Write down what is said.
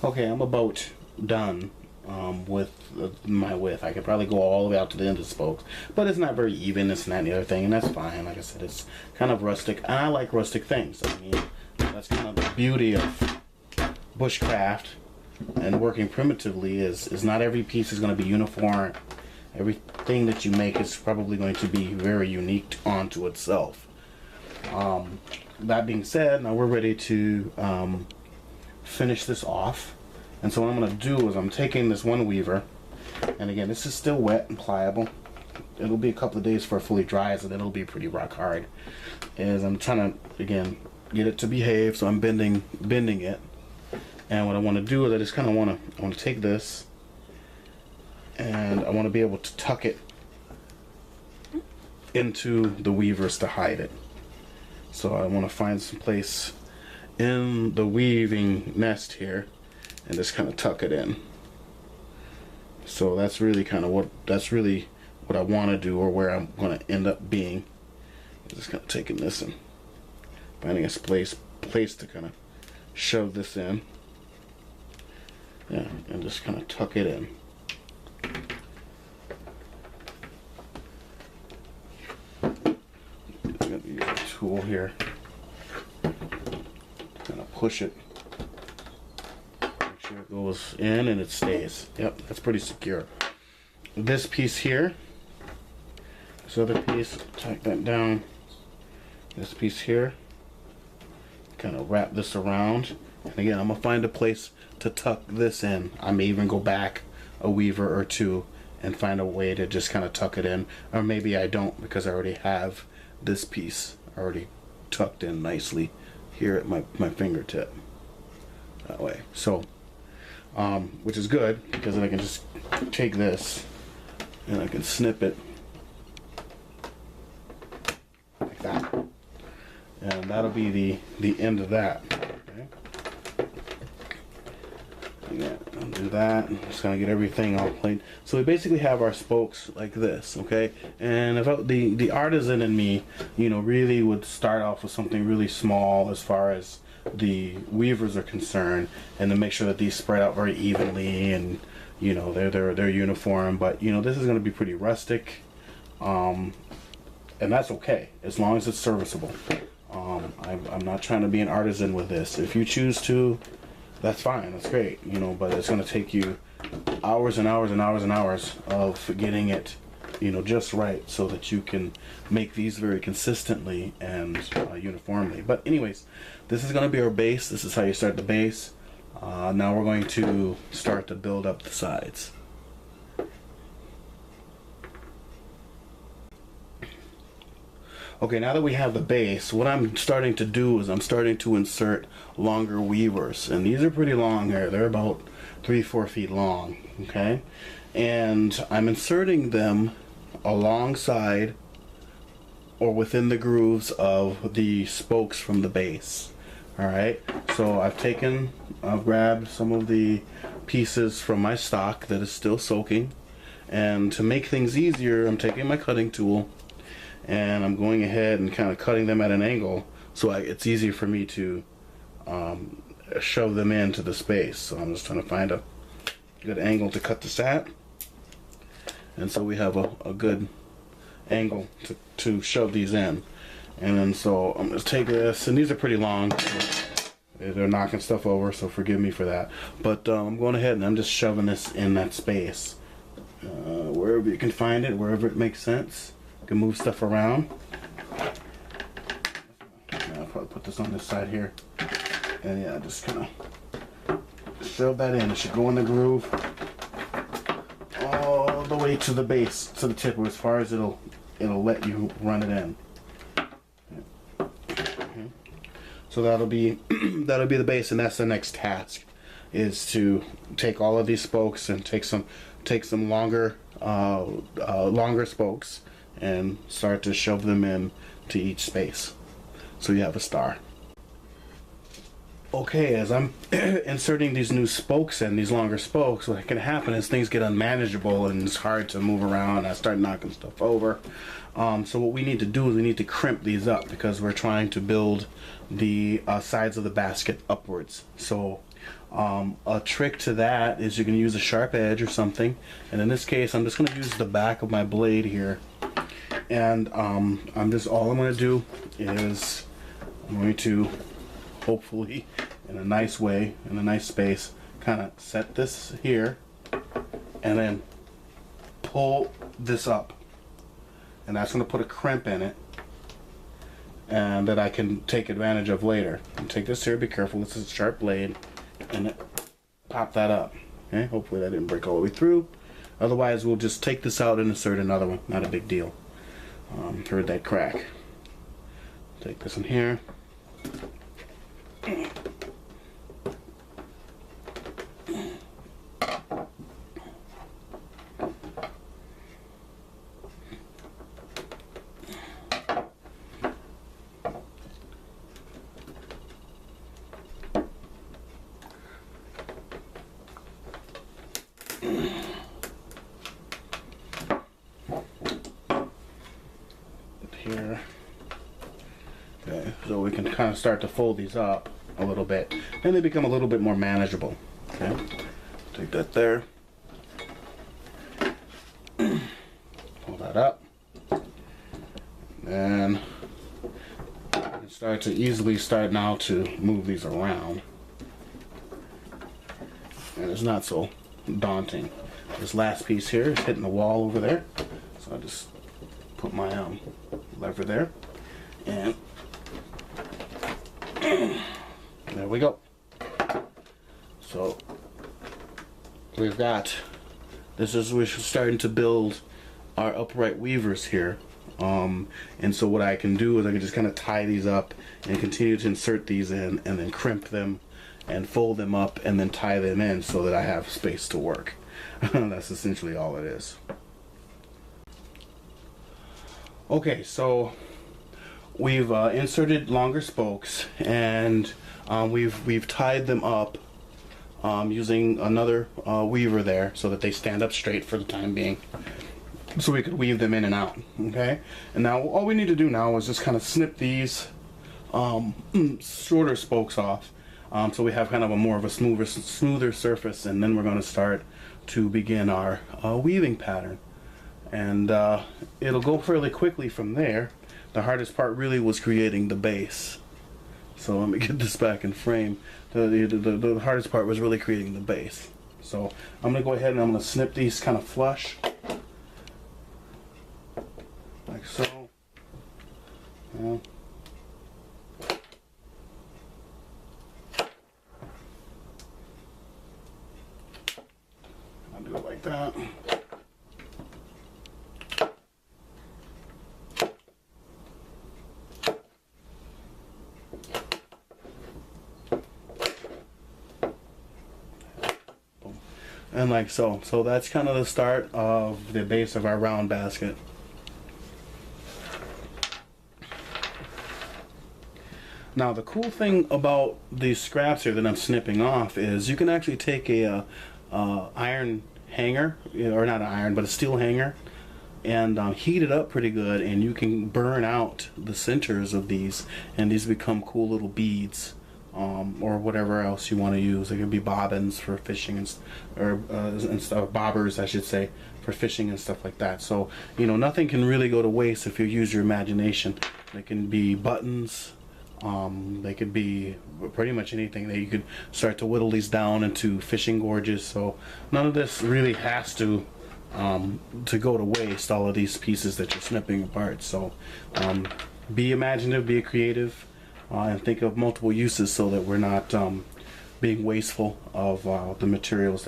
Okay, I'm about done with my width. I could probably go all the way out to the end of the spokes, but it's not very even. It's not the other thing, and that's fine. Like I said, it's kind of rustic, and I like rustic things. I mean, that's kind of the beauty of bushcraft and working primitively. Is not every piece is going to be uniform. Everything that you make is probably going to be very unique onto itself. That being said, now we're ready to finish this off. And so what I'm going to do is I'm taking this one weaver, and again, this is still wet and pliable. It'll be a couple of days before it fully dries, and then it'll be pretty rock hard. Is I'm trying to, again, get it to behave, so I'm bending it. And what I want to do is I just kind of want to take this, and I want to be able to tuck it into the weavers to hide it. So I want to find some place in the weaving nest here and just kind of tuck it in. So that's really kind of what I want to do, or where I'm going to end up being. Just kind of taking this and finding a place to kind of shove this in. Yeah, and just kind of tuck it in. I'm going to use a tool here. Kind of push it. Make sure it goes in and it stays. Yep, that's pretty secure. This piece here, this other piece, tack that down. This piece here, kind of wrap this around. And again, I'm going to find a place to tuck this in. I may even go back a weaver or two and find a way to just kind of tuck it in. Or maybe I don't, because I already have this piece already tucked in nicely here at my fingertip. That way. So, which is good, because then I can just take this and I can snip it like that. And that'll be the end of that. Okay. Yeah, I'll do that. I'm just gonna get everything all played. So we basically have our spokes like this, okay? And if the artisan in me, you know, really would start off with something really small as far as the weavers are concerned, and to make sure that these spread out very evenly, and you know they're uniform. But you know, this is gonna be pretty rustic, and that's okay as long as it's serviceable. I'm not trying to be an artisan with this. If you choose to, that's fine, that's great, you know, but it's going to take you hours and hours and hours and hours of getting it, you know, just right, so that you can make these very consistently and uniformly. But anyways, this is going to be our base. This is how you start the base. Now we're going to start to build up the sides. Okay, now that we have the base, what I'm starting to do is I'm starting to insert longer weavers. And these are pretty long here. They're about 3-4 feet long, okay? And I'm inserting them alongside or within the grooves of the spokes from the base. Alright, so I've grabbed some of the pieces from my stock that is still soaking. And to make things easier, I'm taking my cutting tool, and I'm going ahead and kind of cutting them at an angle, so it's easier for me to shove them into the space. So I'm just trying to find a good angle to cut this at, and so we have a good angle to shove these in. And then so I'm going to take this, and these are pretty long, they're knocking stuff over, so forgive me for that, but I'm going ahead and I'm just shoving this in that space, wherever you can find it, wherever it makes sense. You can move stuff around. I'll probably put this on this side here, and yeah, just kind of shove that in. It should go in the groove all the way to the base, to the tip, or as far as it'll let you run it in. Okay. So that'll be the base, and that's the next task, is to take all of these spokes and take some longer spokes and start to shove them in to each space, so you have a star. Okay, as I'm inserting these new spokes in, these longer spokes, what can happen is things get unmanageable and it's hard to move around, and I start knocking stuff over. So what we need to do is we need to crimp these up, because we're trying to build the sides of the basket upwards. So A trick to that is you can use a sharp edge or something, and in this case I'm just going to use the back of my blade here, and all I'm going to do is I'm going to, hopefully in a nice way, in a nice space, kind of set this here and then pull this up, and that's going to put a crimp in it, and that I can take advantage of later. And take this here, be careful, this is a sharp blade, and pop that up. Okay, hopefully that didn't break all the way through. Otherwise we'll just take this out and insert another one, not a big deal. Heard that crack. Take this in here. Here. Okay, so we can kind of start to fold these up a little bit, and they become a little bit more manageable. Okay, take that there, pull that up, and I can start to easily start now to move these around, and it's not so daunting. This last piece here is hitting the wall over there, so I just put my lever there, and there we go. So we've got, we're starting to build our upright weavers here, and so what I can do is I can just kind of tie these up and continue to insert these in, and then crimp them and fold them up and then tie them in so that I have space to work. That's essentially all it is. Okay, so we've inserted longer spokes, and we've tied them up using another weaver there so that they stand up straight for the time being, so we could weave them in and out. Okay, and now all we need to do now is just kind of snip these shorter spokes off, so we have kind of more of a smoother surface, and then we're going to start to begin our weaving pattern. And it'll go fairly quickly from there. The hardest part really was creating the base. So let me get this back in frame. The hardest part was really creating the base. So I'm going to go ahead and I'm going to snip these kind of flush, like so. Yeah. I'll do it like that. And like so. So that's kind of the start of the base of our round basket. Now the cool thing about these scraps here that I'm snipping off is you can actually take a iron hanger, or not an iron, but a steel hanger, and heat it up pretty good, and you can burn out the centers of these, and these become cool little beads. Or whatever else you want to use. It could be bobbins for fishing and stuff, bobbers I should say, for fishing and stuff like that. So nothing can really go to waste if you use your imagination. They can be buttons, they could be pretty much anything. That you could start to whittle these down into fishing gorges. So none of this really has to go to waste, all of these pieces that you're snipping apart. So be imaginative, be creative, and think of multiple uses so that we're not being wasteful of the materials.